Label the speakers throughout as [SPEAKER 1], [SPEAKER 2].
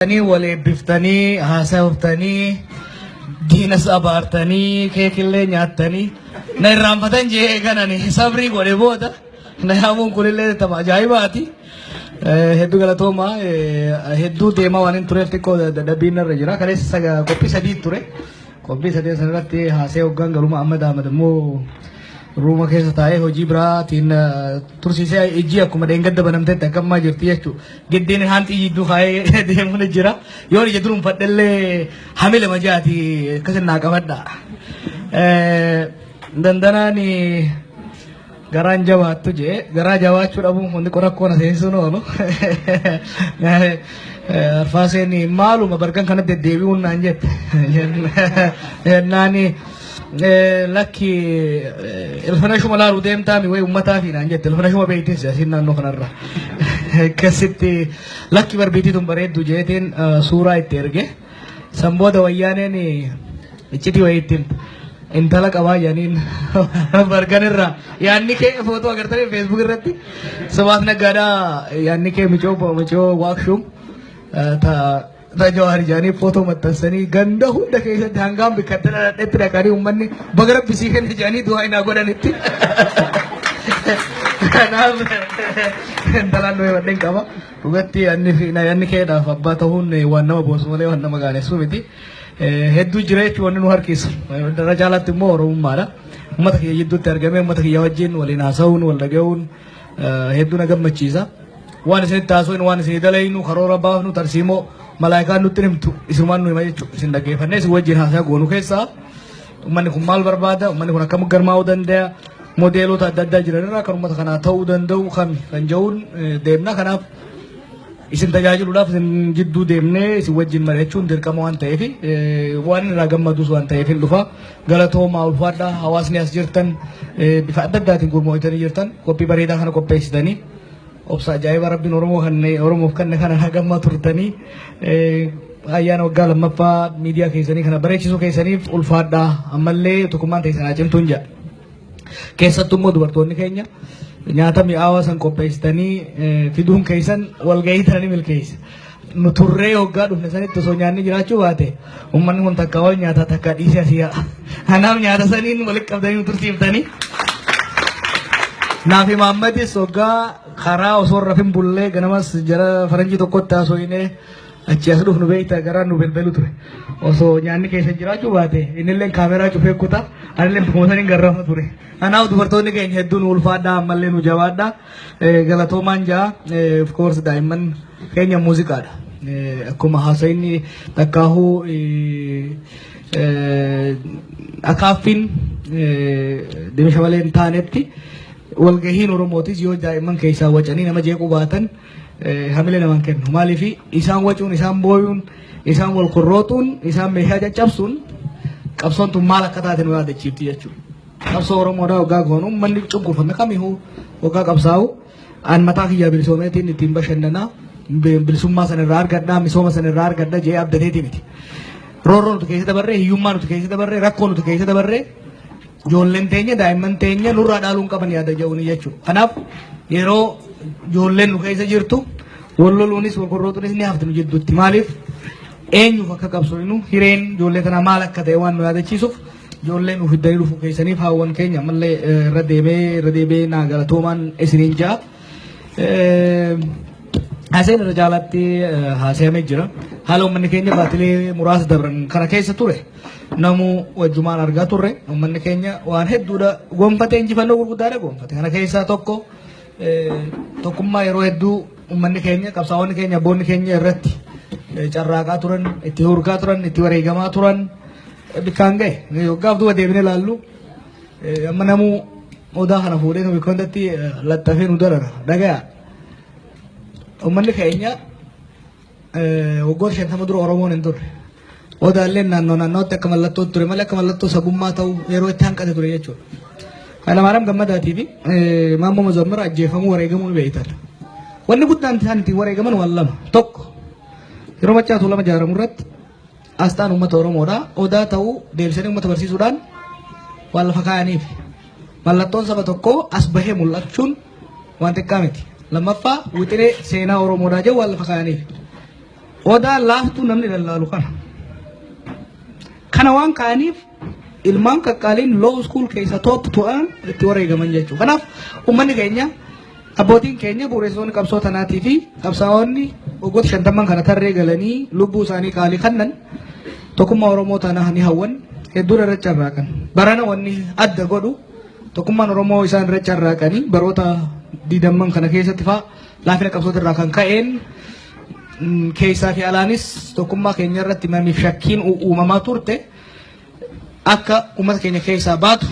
[SPEAKER 1] تاني ولا بفتني هاسوفتني دينس أبارتني كيك اللي نياتني نيرام فتن جه كناني صبري قولي بودا نيامون كل اللي تما جايباتي هدو غلطو ما هدو ديما وانين توري تكو دبينا رجرا كله سجا كوبي سدي توري كوبي سدي سنرتي هاسه وغان غلوم أحمد مو روما كيس تايه هو جبرا تين ترسيسه إجي أكو مدينة دبا نمتة تكمل جرتيه تو جدين هانتي يدو خاي ديم نجرا يور يدرون فتلة حمل مجاتي كسر ناقمدا دندنا ني garan Jawa tu je, garan Jawa cura bung hundi korak kona sensu no no. Fase ni malu ma berkan kana de dewi un anjet. Nani laki elfana shuma la rudem tami we ummata fi anjet elfana shuma beiti sinna no kanarra. Kasitti laki bar beiti tum bare du jetin sura iterge. Samboda wayane ni ichiti waitin. इंतला कवा यानी बर्गन रा यानी के फोटो अगर तेरे फेसबुक रहती समाज ने गरा यानी के मिचो वाकशुम था जो हर जानी फोटो मत तसनी गंदा हो डके से ढंगाम बिखते रहते तेरे कारी उम्मन ने बगैर किसी के जानी दुआई ना गोरा नित्ती ना इंतला नोए वंदे कवा उगती यानी के दा फब्बा तो हुन वन्ना बोसमले वन्ना मगाने Sumiti hedduu jireechu wanni nu harkisu dara jaalatti immoo oromummaadha ummata kiyya jidduutti argame ummata kiyya wajjin waliin haasa'uun wal dhaga'uun hedduu na gammachiisa waan isinitti haasa'uun waan isinii dalaynu karoora baafnu tarsiimoo malaayikaan nutti himtu isumaan nu hima jechuudha isin dhaggeeffannee isin wajjin haasaa goonu keessaa ummanni kun maal barbaada ummanni kun akkam garmaa'uu danda'a modeelota adda addaa jiran irraa kan ummata kanaa ta'uu danda'u kan jedhuun deemna kanaaf isin tajaajiluudhaaf isin jidduu deemnee isin wajjin mari'achuun dirqama waan ta'eef waan irraa gammadus waan ta'eef hin dhufa galatoomaa ulfaadhaa hawaasni as jirtan bifa adda addaatiin gurmootanii jirtan qophii bareedaa kana qopheessitanii obsa ajaa'iba rabbiin oromoof kanne kana gammaa turtanii ayyaana waggaa lammaffaa miidiyaa keessanii kana bareechisuu keessaniif ulfaadhaa ammallee tokkummaan teessanaa cimtuun jedha keessattuu immoo dubartoonni keenya nyaata mi'aawaa san qopheessitanii fiduun keessan walgahii tananii milkeessa. Nu turree hoggaa dhufne sanitti osoo nyaanni jiraachuu baate uummanni kun takka wal nyaata takka dhiisee asii ya'a. Kanaaf nyaata saniin walitti qabdanii nu tursiiftanii. Naafi Maammadis hoggaa karaa osoo rafin bullee ganamas jara faranjii tokkotti haasofnee achi as dhufnu beektaa garaan nu belbelu ture. Osoo nyaanni keessa jiraachuu baate innillee kaameraa cufee kutaa anillee promootaniin garraafa ture. Kanaaf dubartoonni keenya hedduun ulfaadhaa ammallee nu jabaadhaa galatoomaan jaa of course daa'imman keenya muuziqaadha. Akkuma haasa'inni takkaahuu akaaffiin deemsha malee hin taanetti walgahiin Oromootis yoo daa'imman keessaa wacanii nama jeequu baatan hamilee namaan kennu. Maaliif isaan wacuun isaan booyuun isaan wal korrootuun isaan meeshaa caccabsuun qabsoon tun maal akka taate nu yaadachiifti jechuudha. Qabsoo Oromoodhaa waggaa goonu manni cunqurfame kamiyyuu waggaa qabsaa'u an mataa kiyyaa bilisoomeetiin ittiin bashannanaa bilisummaa sana irraa argadhaa misooma sana irraa argadhaa jee abdateeti miti. Roorroo nuti keessa dabarree hiyyummaa nuti keessa dabarree rakkoo nuti keessa dabarree ijoolleen teenya daa'imman teenya nurraa dhaaluun qaban yaada jedhuun jechuudha. Kanaaf yeroo ijoolleen nu keessa jirtu wal loluunis wal korrootuunis ni hafti nu jidduutti maaliif eenyuuf akka qabsoonu hireen ijoollee kanaa maal akka ta'e waan nu yaadachiisuuf ijoolleen nuuf iddanii dhufu keessaniif haawwan keenya ammallee irra deebee naa galatoomaan isiniin jaa. Haaseen irra jaalatti haasa'amee jira. Haala uummanni keenya baatilee muraasa dabran kana keessa ture. Namuu wajjumaan argaa turre uummanni keenya waan hedduudha gonfatee injifannoo gurguddaadha gonfate. Kana keessaa tokkummaa yeroo hedduu uummanni keenya qabsaa'onni keenya abboonni keenya irratti carraaqaa turan itti hurgaa turan itti wareegamaa turan bikkaan ga'e waggaaf duuba deebinee ilaallu amma namuu odaa kana fuudhee nu bikkoondatti laxxafee nu darara dhaga'a. Uummanni keenya waggoota 50 dura Oromoon hin turre. Odaallee naannootti akka mallattoo ture malee akka mallattoo sabummaa ta'u yeroo itti hanqate ture jechuudha. Hayilamaariyaam Gammadaatii fi Maammoo Mazammira ajjeefamuu wareegamuu ni beektan. Wanni guddaan isaan ittiin wareegaman waan lama. Tokko yeroo Maccaatu lama ijaaramu irratti asxaan uummata Oromoodhaa odaa ta'uu deebisanii uummata barsiisuudhaan waan lafa kaa'aniif mallattoon saba tokkoo as bahee mul'achuun waan xiqqaa miti. Lammaffaa wixinee seenaa Oromoodhaa jedhu waan lafa kaa'aniif odaa laaftuu namni lallaalu kana waan kaaniif ilmaan qaqqaaliin law school keessa top tu'an itti wareegaman jechuudha. Kanaaf uummanni keenya abbootiin keenya bu'uureessitoonni qabsoo tanaatii fi qabsaa'onni waggoota 50 kana tarree galanii lubbuu isaanii qaalii kannan tokkummaa Oromoo tanaa ni hawwan hedduu irra carraaqan. Barana wanni adda godhu tokkummaan Oromoo isaan irra carraaqanii baroota 20 kana keessatti faa laafina qabsoota irraa kan ka'een keessaa fi alaanis tokkummaa keenya irratti mamiif shakkiin uumamaa turte akka uummata keenya keessaa baatu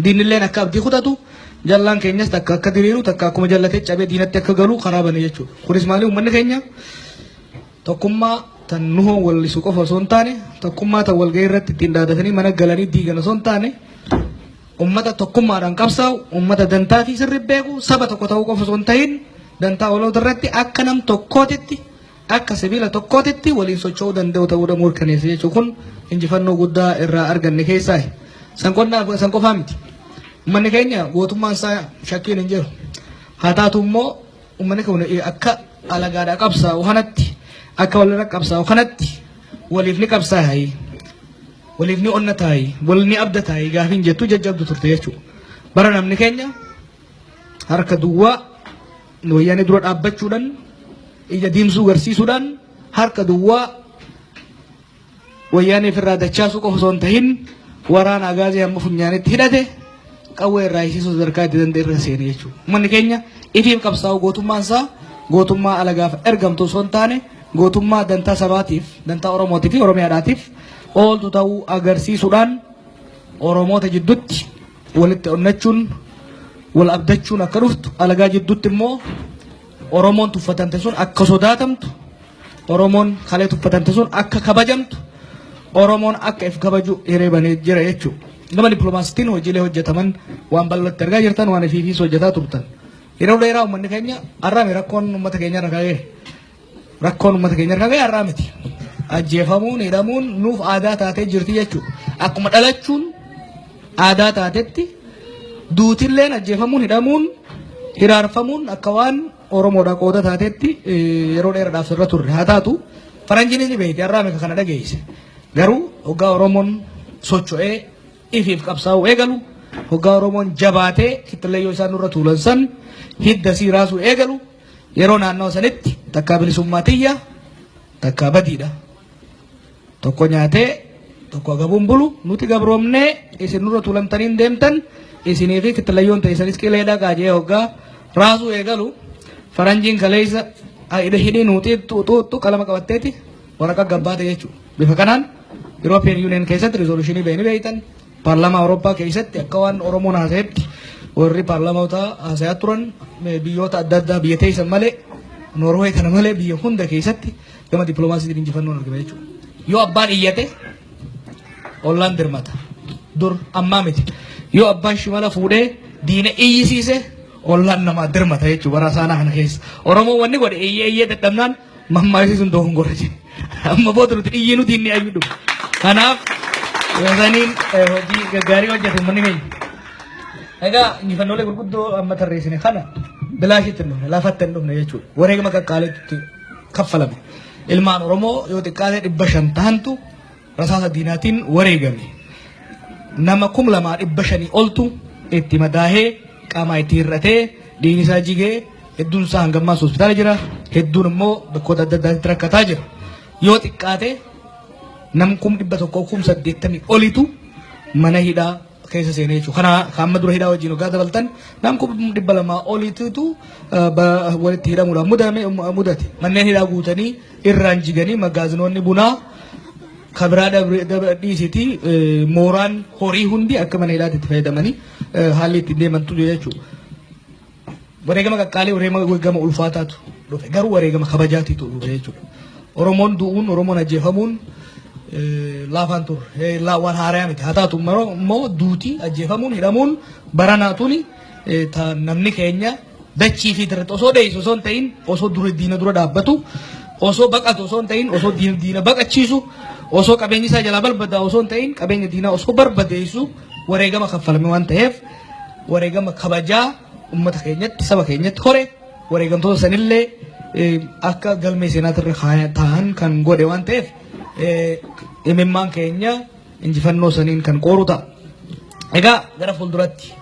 [SPEAKER 1] diinilleen akka abdii kutatu jallaan keenyas takka akka diriiru takka akkuma jallatee cabee diinatti akka galu karaa bane jechuudha. Kunis maali uummanni keenya tokkummaa tan nuhoo wallisu qofa osoo hin taane tokkummaa tan walgahii irratti ittiin dhaadatanii mana galanii diigan osoo hin taane ummata tokkummaadhaan qabsaa'u ummata dantaa fi sirri beeku saba tokko ta'uu qofa osoo hin ta'in dantaa waloota irratti akka nam tokkootitti akka sibiila tokkootitti waliin socho'uu danda'u ta'uu mirkaneessa jechuudha. Kun injifannoo guddaa irraa arganne keessaa san qofaa miti. Uummanni keenya gootummaan isaa shakkiin hin jiru. Haa taatu immoo uummanni keenya akka alagaadhaa qabsaa'u kanatti akka walirra qabsaa'u kanatti waliif ni qabsaa'aa waliif ni onnataa wal ni abdataa gaafiin jettu jajjabdu turte jechuudha. Bara namni keenya harka duwwaa wayyaanee dura dhaabbachuudhaan ija diimsuu garsiisuudhaan harka duwwaa wayyaanee ofirraa dachaasuu qofa osoo hin tahin waraana agaazii hamma funyaanitti hidhate qawwee irraa hiisisuu sadarkaa itti danda'e irra seene jechuudha. Uummanni keenya ifiif qabsaa'u gootummaan isaa gootummaa alagaaf ergamtu osoo hin taane gootummaa dantaa sabaatiif dantaa Oromootii fi Oromiyaadhaatiif ooltu ta'uu agarsiisuudhaan Oromoota jidduutti walitti onnachuun wal abdachuun akka dhuftu alagaa jidduutti immoo Oromoon tuffatamte sun akka sodaatamtu Oromoon kalee tuffatamte sun akka kabajamtu Oromoon akka if kabaju hireebanii jira jechuudha. Gama dippiloomaasiitiin hojiilee hojjetaman waan bal'atti argaa jirtan waan ifiifis hojjetaa turtan. Yeroo dheeraa uummanni keenya har'aame rakkoon uummata keenya irra ka'ee rakkoon uummata keenya irra ka'ee har'aa miti. Ajjeefamuun hidhamuun nuuf aadaa taatee jirti jechuudha. Akkuma dhalachuun aadaa taatetti duutilleen ajjeefamuun hidhamuun hiraarfamuun akka waan Oromoodhaa qooda taatetti yeroo dheeraadhaaf irra turre. Haa taatu faranjiinis ni beekti har'aame kana dhageesse. Garuu hoggaa Oromoon socho'ee ifiif qabsaa'uu eegalu hoggaa Oromoon jabaatee kittileeyyoo isaan nurra tuulan san hidda sii raasuu eegalu yeroo naannoo sanitti takkaa bilisummaa tiyya takkaa badiidha. Tokko nyaatee tokko gabuun bulu nuti gabroomnee isin nurra tuulamtaniin deemtan isinii fi kittileeyyoon ta'isanis qileedhaa qaajee hoggaa raasuu eegalu faranjiin kaleessa hidhii nuti xuuxu qalama qabatteeti waraqaa gabbaate jechuudha. Bifa kanaan European Union keessatti resolutionii ba'anii beeytan paarlaamaa Awurooppaa keessatti akka waan Oromoon haasayetti warri paarlaamota haasayaa turan biyyoota adda addaa biyya teessan malee Noorwee kana malee biyya hunda keessatti gama dippiloomaasiitiin injifannoon argame jechuudha. Yoo abbaan iyyate ollaan dirmata dur ammaa miti. Yoo abbaan shimala fuudhee diina iyyisiise ollaan namaa dirmata jechuudha bara saanaa kana keessa. Oromoon wanni godhe iyyee dadhabnaan mammaisiisuun doohun gorre amma booda nuti iyyee nuti inni ayyuudhu. Kanaaf yoosaniin hojii gaggaarii hojjete uummanni keenya. Egaa injifannoolee gurguddoo amma tarreessine kana bilaashitti hin dhufne lafatti hin dhufne jechuudha. Wareegama qaqqaaleetti kaffalame. Ilmaan Oromoo yoo xiqqaate 500 tahantu rasaasa diinaatiin wareegame. Nama 2,500 oltu itti madaahee qaamaa itti hir'atee diini isaa jigee hedduun isaa hangammaas hospitaala jira. Hedduun immoo bakkoota adda addaatti rakkataa jira. Yoo xiqqaate nam 1,180 olitu mana hidhaa keessa seenee jechuudha. Kana amma dura hidhaa wajjin hoggaa dabaltan nam 200 olitu walitti hidhamuudhaan mudate. Manneen hidhaa guutanii irraan jiganii magaazinoonni bunaa kabiraa dhiisiti mooraan horii hundi akka mana hidhaatti itti fayyadamanii haalli ittiin deemantu jechuudha. Wareegama qaqqaalee wareegama ulfaataatu dhufe garuu wareegama kabajaatiitu dhufe jechuudha. Oromoon du'uun Oromoon ajjeefamuun laafaan turre waan haaraa miti. Haa taatu immoo duutii ajjeefamuun hidhamuun baranaatuuni namni keenya dachii fi dirree osoo dheessu osoo hin ta'in osoo diina dura dhaabbatu osoo baqatu osoo hin ta'in osoo diina baqachiisu osoo qabeenyi isaa jalaa balbadaa osoo hin ta'in qabeenya diinaa osoo barbadeessu wareegama kaffalame waan ta'eef wareegama kabajaa ummata keenyatti saba keenyatti hore wareegamtoota sanillee akka galmee seenaatirra ta'an kan godhe waan ta'eef imimmaan keenya injifannoo saniin kan qooru ta'a. Egaa gara fuulduratti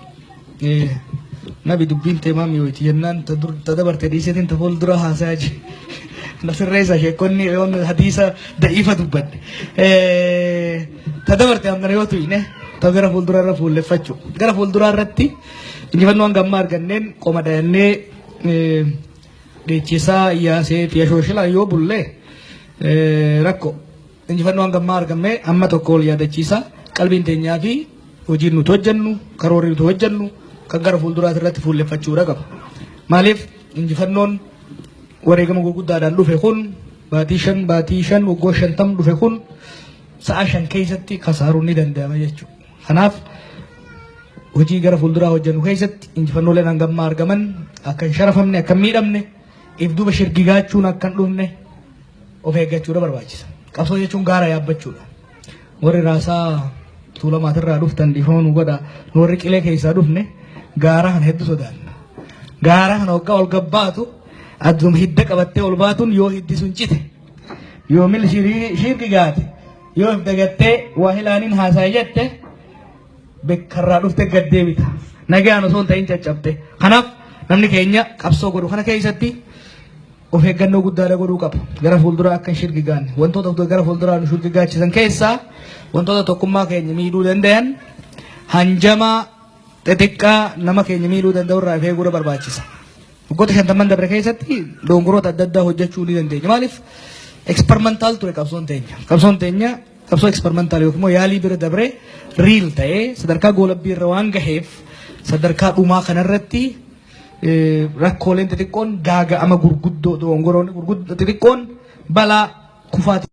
[SPEAKER 1] nabi dubbiin teemaa mi'ooyti jennaan ta dabarte dhiisetiin ta fuuldura haasaa jiru. Nasirreessa sheekonni yoon hadiisa da'iifa dubbadde. Ta dabarte hangana yoo tuyne ta gara fuuldura irra fuulleffachuu. Gara fuulduraa irratti injifannoo hanga ammaa arganneen qoma dhayannee deechisaa iyyaasee fi ashooshilaa yoo bullee rakko injifannoo hanga ammaa argammee amma tokko ol yaadachiisa qalbiin teenyaa fi hojiin nuti hojjennu karoorri nuti hojjennu kan gara fuulduraati irratti fuulleffachuudha qaba. Maaliif injifannoon wareegama gurguddaadhaan dhufe kun baatii shan waggaa 50 dhufe kun sa'a 5 keessatti kasaaruun ni danda'ama jechuudha. Kanaaf hojii gara fuulduraa hojjennu keessatti injifannooleen hanga ammaa argaman akka hin sharafamne akka hin miidhamne if duuba shirgigaachuun akka hin dhufne of eeggachuudha barbaachisa. Qabsoo jechuun gaara yaabbachuudha. Warri raasaa tuulamaatirraa dhuftan dhiifama nu godha warri qilee keessaa dhufne gaara kana hedduu sodaanna. Gaara kana waggaa ol gabbaatu adduma hidda qabattee ol baatuun yoo hiddi sun cite yoo mil shirgigaate yoo dagattee waa hilaaniin haasaa jette bekkarraa dhufte gaddeebita. Nagaan osoo hin ta'in caccabte. Kanaaf namni keenya qabsoo godhu kana keessatti of eeggannoo guddaa godhuu qaba. Gara fuulduraa akka hin shirgigaanne wantoota gara fuulduraa nu shirgigaachisan keessaa wantoota tokkummaa keenya miidhuu danda'an hanjamaa xixiqqaa nama keenya miidhuu danda'u irraa of eeguudha barbaachisa. Waggoota 50 dabre keessatti dogongoroota adda addaa hojjechuu ni dandeenya. Maaliif eksperimentaal ture qabsoon teenya. Qabsoon teenya qabsoo eksperimentaal yookiin immoo yaalii bira dabre riil ta'ee sadarkaa goolabbii irra waan gaheef sadarkaa dhumaa kanarratti rakkooleen xixiqqoon gaaga'ama gurguddoo dogongoroonni gurguddoo xixiqqoon balaa kufaati.